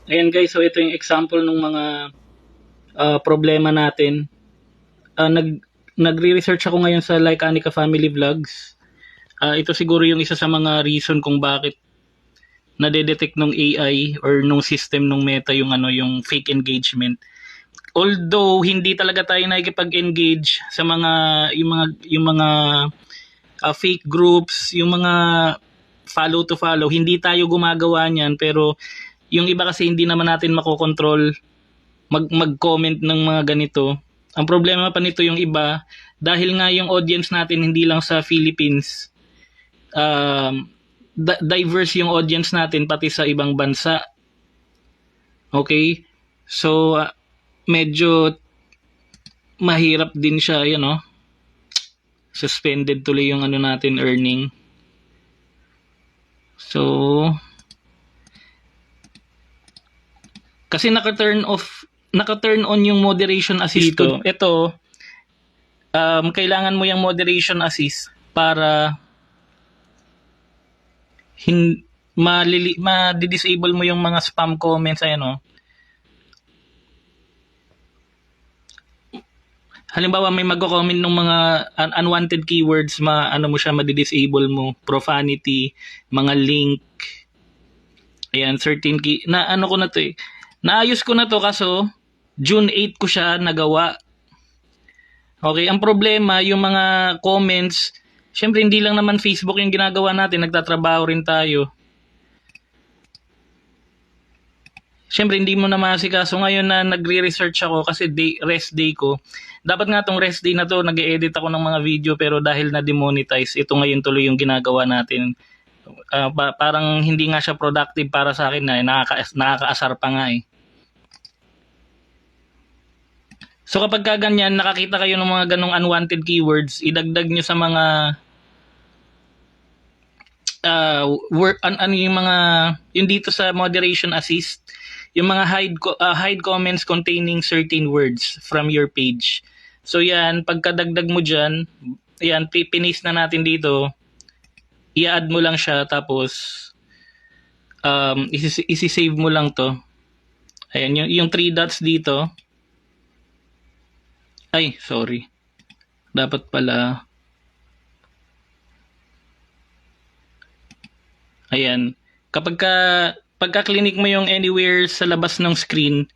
Ayan guys, so ito yung example ng mga problema natin. Nagre-research ako ngayon sa Like Anika Family Vlogs. Ito siguro yung isa sa mga reason kung bakit nade-detect nung AI or nung system nung Meta yung yung fake engagement. Although hindi talaga tayo nakikipag-engage sa mga fake groups, yung mga follow to follow, hindi tayo gumagawa niyan, pero yung iba kasi hindi naman natin makokontrol mag-comment ng mga ganito. Ang problema pa nito yung iba, dahil nga yung audience natin hindi lang sa Philippines, diverse yung audience natin pati sa ibang bansa. Okay? So, medyo mahirap din siya, suspended tuloy yung natin earning. So, kasi naka-turn on yung moderation assist dito. Ito, kailangan mo yung moderation assist para ma-disable mo yung mga spam comments. Halimbawa may magko-comment ng mga unwanted keywords, ma-disable mo, profanity, mga link. Ayan, certain key. Ko na to eh. Naayos ko na to kaso June 8 ko siya nagawa. Okay, ang problema yung mga comments, syempre hindi lang naman Facebook yung ginagawa natin, nagtatrabaho rin tayo. Syempre hindi mo na masikaso. Ngayon na nagre-research ako kasi rest day ko. Dapat nga tong rest day na to, nag-edit ako ng mga video pero dahil na-demonetize, ito ngayon tuloy yung ginagawa natin. Parang hindi nga siya productive para sa akin na nakakaasar pa nga eh. So kapag ganyan, nakakita kayo ng mga ganong unwanted keywords, idagdag nyo sa mga yung dito sa moderation assist, yung mga hide comments containing certain words from your page. So yan, pagkadagdag mo dyan, yan, pinis na natin dito, i-add mo lang siya, tapos isi-save mo lang to. Ayan, yung 3 dots dito. Ay, sorry. Dapat pala. Ayan. Pagka-clinic mo yung anywhere sa labas ng screen,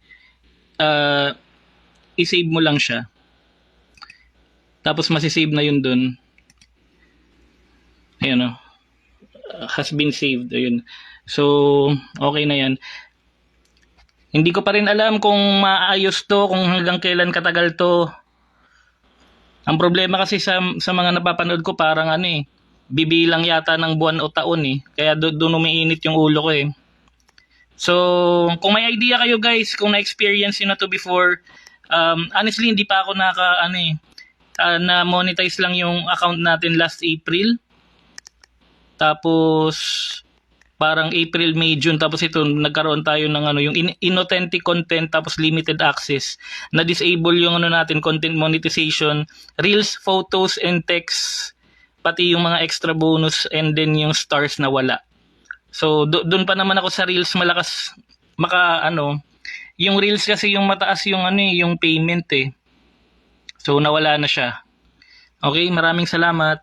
i-save mo lang siya. Tapos masisave na yun dun. Ayan o. Has been saved. Ayun. So, okay na yan. Hindi ko pa rin alam kung maayos to, kung hanggang kailan katagal to. Ang problema kasi sa mga napapanood ko, parang bibilang yata ng buwan o taon eh. Kaya doon umiinit yung ulo ko eh. So, kung may idea kayo guys, kung na-experience nyo na to before, honestly, hindi pa ako na-monetize lang yung account natin last April. Tapos, parang April, May, June, tapos ito, nagkaroon tayo ng yung inauthentic content, tapos limited access. Na-disable yung natin, content monetization, reels, photos, and text, pati yung mga extra bonus, and then yung stars na wala. So, doon pa naman ako sa reels malakas, yung reels kasi yung mataas yung yung payment eh. So, nawala na siya. Okay, maraming salamat.